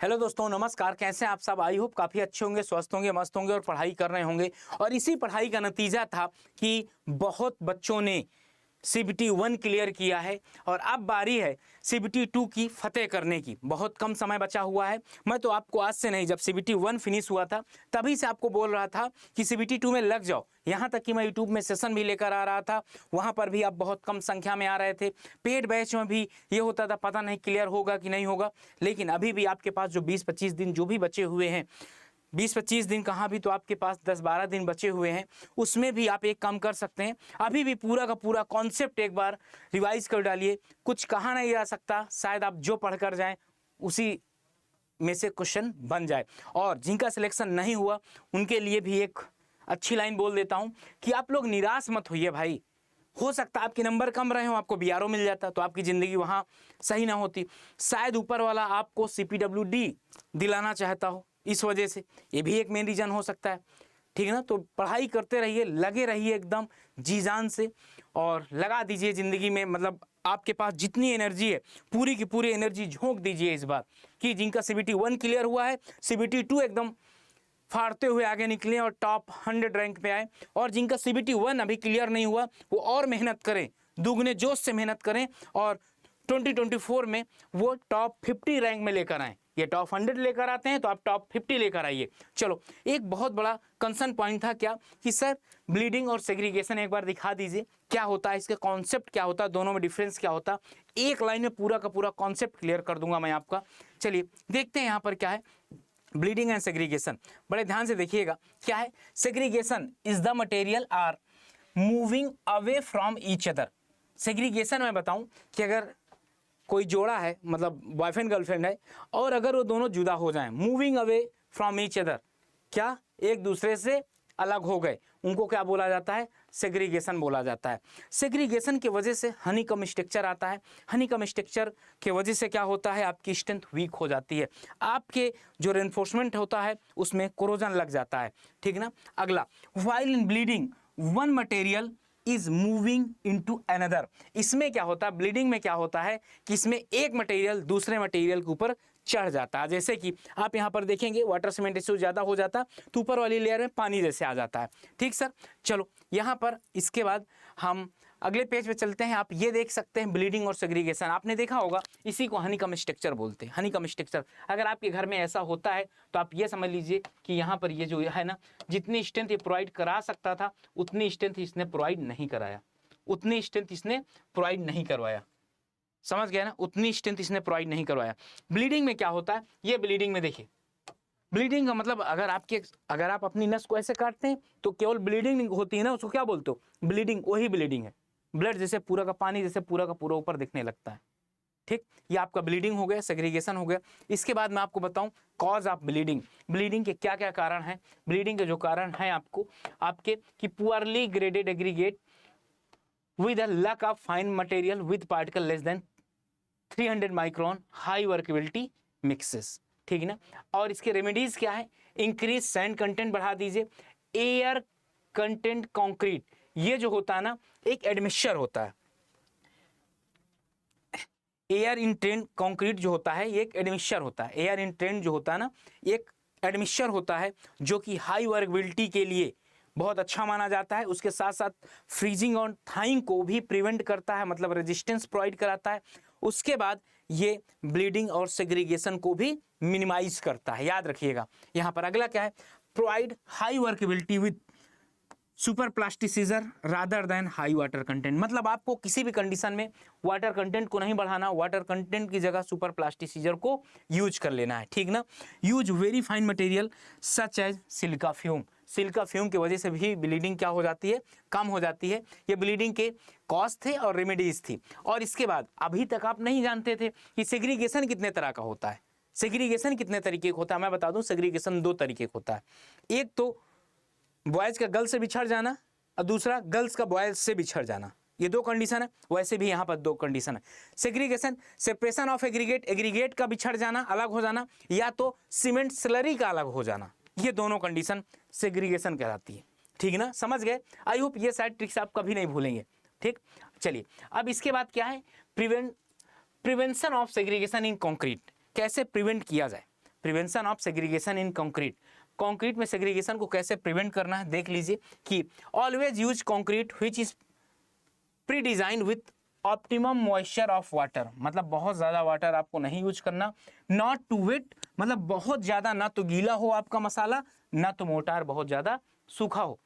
Hello दोस्तों, नमस्कार। कैसे हैं आप सब? आई होप काफ़ी अच्छे होंगे, स्वस्थ होंगे, मस्त होंगे और पढ़ाई कर रहे होंगे। और इसी पढ़ाई का नतीजा था कि बहुत बच्चों ने CBT 1 क्लियर किया है और अब बारी है CBT 2 की फतेह करने की। बहुत कम समय बचा हुआ है। मैं तो आपको आज से नहीं, जब CBT 1 फिनिश हुआ था तभी से आपको बोल रहा था कि CBT 2 में लग जाओ। यहाँ तक कि मैं यूट्यूब में सेशन भी लेकर आ रहा था, वहाँ पर भी आप बहुत कम संख्या में आ रहे थे। पेड बैच में भी ये होता था, पता नहीं क्लियर होगा कि नहीं होगा। लेकिन अभी भी आपके पास जो 20-25 दिन जो भी बचे हुए हैं, 20-25 दिन कहाँ भी, तो आपके पास 10-12 दिन बचे हुए हैं। उसमें भी आप एक काम कर सकते हैं, अभी भी पूरा का पूरा कॉन्सेप्ट एक बार रिवाइज कर डालिए। कुछ कहा नहीं जा सकता, शायद आप जो पढ़ कर जाएं उसी में से क्वेश्चन बन जाए। और जिनका सिलेक्शन नहीं हुआ उनके लिए भी एक अच्छी लाइन बोल देता हूं कि आप लोग निराश मत होइए भाई। हो सकता है आपके नंबर कम रहे हो, आपको BRO मिल जाता तो आपकी ज़िंदगी वहाँ सही ना होती। शायद ऊपर वाला आपको CPWD दिलाना चाहता हो, इस वजह से ये भी एक मेन रीज़न हो सकता है। ठीक है ना? तो पढ़ाई करते रहिए, लगे रहिए एकदम जी जान से और लगा दीजिए ज़िंदगी में। मतलब आपके पास जितनी एनर्जी है पूरी की पूरी एनर्जी झोंक दीजिए इस बार, कि जिनका CBT 1 क्लियर हुआ है CBT 2 एकदम फाड़ते हुए आगे निकले और टॉप 100 रैंक पे आए। और जिनका CBT 1 अभी क्लियर नहीं हुआ वो और मेहनत करें, दुगने जोश से मेहनत करें और 2024 में वो टॉप 50 रैंक में लेकर आएँ। ये टॉप 100 लेकर आते हैं तो आप टॉप 50 लेकर आइए। चलो, एक बहुत बड़ा कंसर्न पॉइंट था क्या कि सर ब्लीडिंग और सेग्रीगेशन एक बार दिखा दीजिए, क्या होता है, इसका कॉन्सेप्ट क्या होता है, दोनों में डिफरेंस क्या होता है। एक लाइन में पूरा का पूरा कॉन्सेप्ट क्लियर कर दूंगा मैं आपका। चलिए देखते हैं यहाँ पर क्या है ब्लीडिंग एंड सेग्रीगेशन। बड़े ध्यान से देखिएगा क्या है। Segregation is the material are moving away from each other. Segregation मैं बताऊं कि अगर कोई जोड़ा है, मतलब बॉयफ्रेंड गर्लफ्रेंड है, और अगर वो दोनों जुदा हो जाएं, moving away from each other, क्या एक दूसरे से अलग हो गए, उनको क्या बोला जाता है? सेग्रीगेशन बोला जाता है। सेग्रीगेशन की वजह से हनीकम स्ट्रक्चर आता है। हनीकम स्ट्रक्चर की वजह से क्या होता है? आपकी स्ट्रेंथ वीक हो जाती है, आपके जो रेनफोर्समेंट होता है उसमें कोरोजन लग जाता है। ठीक ना? अगला, while in bleeding one material is moving into another. इसमें क्या होता है, ब्लीडिंग में क्या होता है कि इसमें एक मटेरियल दूसरे मटेरियल के ऊपर चढ़ जाता है। जैसे कि आप यहाँ पर देखेंगे वाटर सीमेंट रेशियो ज़्यादा हो जाता है तो ऊपर वाली लेयर में पानी जैसे आ जाता है। ठीक सर? चलो यहाँ पर इसके बाद हम अगले पेज पे चलते हैं। आप ये देख सकते हैं ब्लीडिंग और सेग्रीगेशन, आपने देखा होगा, इसी को हनीकम स्ट्रक्चर बोलते हैं। हनीकम स्ट्रक्चर अगर आपके घर में ऐसा होता है तो आप ये समझ लीजिए कि यहाँ पर ये जो है ना, जितनी स्ट्रेंथ ये प्रोवाइड करा सकता था उतनी स्ट्रेंथ इसने प्रोवाइड नहीं कराया, उतनी स्ट्रेंथ इसने प्रोवाइड नहीं करवाया। समझ गया ना? उतनी स्ट्रेंथ इसने प्रोवाइड नहीं करवाया। ब्लीडिंग में क्या होता है, ये ब्लीडिंग में देखिए, ब्लीडिंग का मतलब अगर आप अपनी नस को ऐसे काटते हैं तो केवल ब्लीडिंग होती है ना, उसको क्या बोलते हो? ब्लीडिंग, वही ब्लीडिंग है। ब्लड जैसे पूरा का पानी जैसे पूरा का पूरा ऊपर दिखने लगता है। ठीक, ये आपका ब्लीडिंग हो गया, सेग्रीगेशन हो गया। इसके बाद मैं आपको बताऊं कॉज ऑफ ब्लीडिंग। ब्लीडिंग के क्या क्या कारण हैं? ब्लीडिंग के जो कारण हैं आपको आपके कि poorly graded aggregate with a lack of fine material with particle less than 300 micron, high workability mixes. ठीक है ना? और इसके रेमेडीज क्या है? इंक्रीज सैंड कंटेंट बढ़ा दीजिए, एयर कंटेंट कंक्रीट, ये जो होता है ना एक एडमिक्सचर होता है। एयर इन ट्रेंड कंक्रीट जो होता है ये एक एडमिक्सचर होता है। एयर इन ट्रेंड जो होता है ना एक एडमिक्सचर होता है जो कि हाई वर्केबिलिटी के लिए बहुत अच्छा माना जाता है। उसके साथ साथ फ्रीजिंग और थाइंग को भी प्रिवेंट करता है, मतलब रेजिस्टेंस प्रोवाइड कराता है। उसके बाद ये ब्लीडिंग और सेग्रीगेशन को भी मिनिमाइज करता है, याद रखिएगा। यहाँ पर अगला क्या है? Provide high workability with super plasticiser rather than high water content. मतलब आपको किसी भी कंडीशन में वाटर कंटेंट को नहीं बढ़ाना, वाटर कंटेंट की जगह सुपर प्लास्टिसिजर को यूज कर लेना है। ठीक ना? Use very fine material such as silica fume. Silica fume की वजह से भी ब्लीडिंग क्या हो जाती है? कम हो जाती है। ये ब्लीडिंग के कॉज थे और रेमेडीज थी। और इसके बाद अभी तक आप नहीं जानते थे कि सेग्रीगेशन कितने तरह का होता है। सेग्रीगेशन कितने तरीके का होता है मैं बता दूं। सेग्रीगेशन 2 तरीके का होता है। एक तो बॉयज़ का गर्ल्स से बिछड़ जाना और दूसरा गर्ल्स का बॉयज़ से बिछड़ जाना। ये 2 कंडीशन है। वैसे भी यहाँ पर 2 कंडीशन है। Segregation, separation of aggregate, aggregate का बिछड़ जाना, अलग हो जाना, या तो सीमेंट स्लरी का अलग हो जाना। ये दोनों कंडीशन सेग्रीगेशन कहलाती है। ठीक ना? समझ गए? आई होप ये साइड ट्रिक्स आप कभी नहीं भूलेंगे। ठीक, चलिए अब इसके बाद क्या है? Prevention of segregation in concrete. कैसे प्रिवेंट किया जाए? Prevention of segregation in concrete. Concrete में सेग्रीगेशन को कैसे प्रिवेंट करना है देख लीजिए कि always use concrete which is pre design with optimum moisture of water, मतलब बहुत ज़्यादा वाटर आपको नहीं यूज करना। नॉट टू वेट, मतलब बहुत ज़्यादा ना तो गीला हो आपका मसाला, ना तो मोर्टार बहुत ज़्यादा सूखा हो।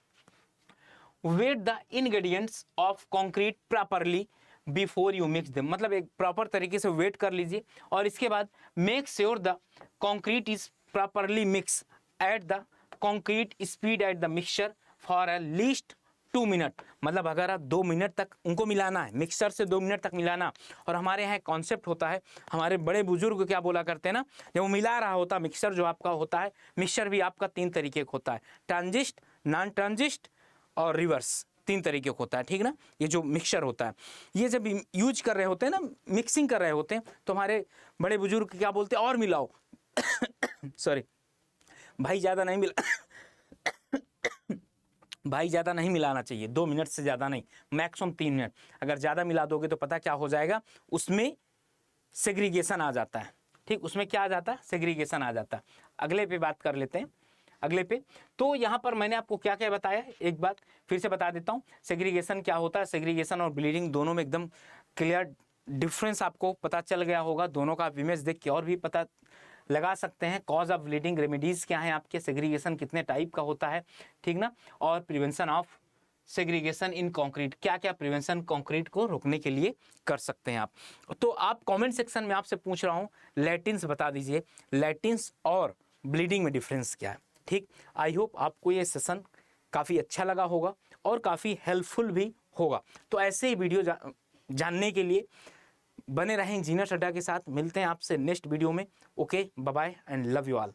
Wet the ingredients of concrete properly before you mix them, मतलब एक प्रॉपर तरीके से वेट कर लीजिए और इसके बाद make sure the concrete is properly mix at the concrete speed at the mixture for a least 2 minute, मतलब अगर आप 2 मिनट तक उनको मिलाना है, मिक्सचर से 2 मिनट तक मिलाना। और हमारे यहाँ कॉन्सेप्ट होता है, हमारे बड़े बुजुर्ग क्या बोला करते हैं ना, जब वो मिला रहा होता मिक्सचर जो आपका होता है, मिक्सचर भी आपका 3 तरीके का होता है, ट्रांजिस्ट, नॉन ट्रांजिस्ट और रिवर्स, 3 तरीके का होता है, ठीक ना। ये जो मिक्सचर होता है, ये जब यूज कर रहे होते हैं ना, मिक्सिंग कर रहे होते हैं, तो हमारे बड़े बुजुर्ग क्या बोलते हैं, और मिलाओ सॉरी भाई ज़्यादा नहीं मिला भाई ज़्यादा नहीं मिलाना चाहिए, 2 मिनट से ज़्यादा नहीं, मैक्सिमम 3 मिनट। अगर ज़्यादा मिला दोगे तो पता क्या हो जाएगा, उसमें सेग्रीगेशन आ जाता है, ठीक, उसमें क्या आ जाता है, सेग्रीगेशन आ जाता है। अगले पे बात कर लेते हैं, अगले पे। तो यहाँ पर मैंने आपको क्या क्या बताया, एक बात फिर से बता देता हूँ, सेग्रीगेशन क्या होता है। सेग्रीगेशन और ब्लीडिंग दोनों में एकदम क्लियर डिफरेंस आपको पता चल गया होगा, दोनों का आप इमेज देख के और भी पता लगा सकते हैं। कॉज ऑफ ब्लीडिंग, रेमेडीज क्या है आपके, सेग्रीगेशन कितने टाइप का होता है, ठीक ना, और prevention of segregation in concrete, क्या क्या प्रिवेंशन कंक्रीट को रोकने के लिए कर सकते हैं आप। तो आप कमेंट सेक्शन में आपसे पूछ रहा हूँ, लैटिन्स बता दीजिए, लैटिन्स और ब्लीडिंग में डिफरेंस क्या है, ठीक। आई होप आपको ये सेशन काफ़ी अच्छा लगा होगा और काफ़ी हेल्पफुल भी होगा। तो ऐसे ही वीडियो जानने के लिए बने रहें इंजीनियर अड्डा के साथ। मिलते हैं आपसे नेक्स्ट वीडियो में। Okay, bye bye and love you all.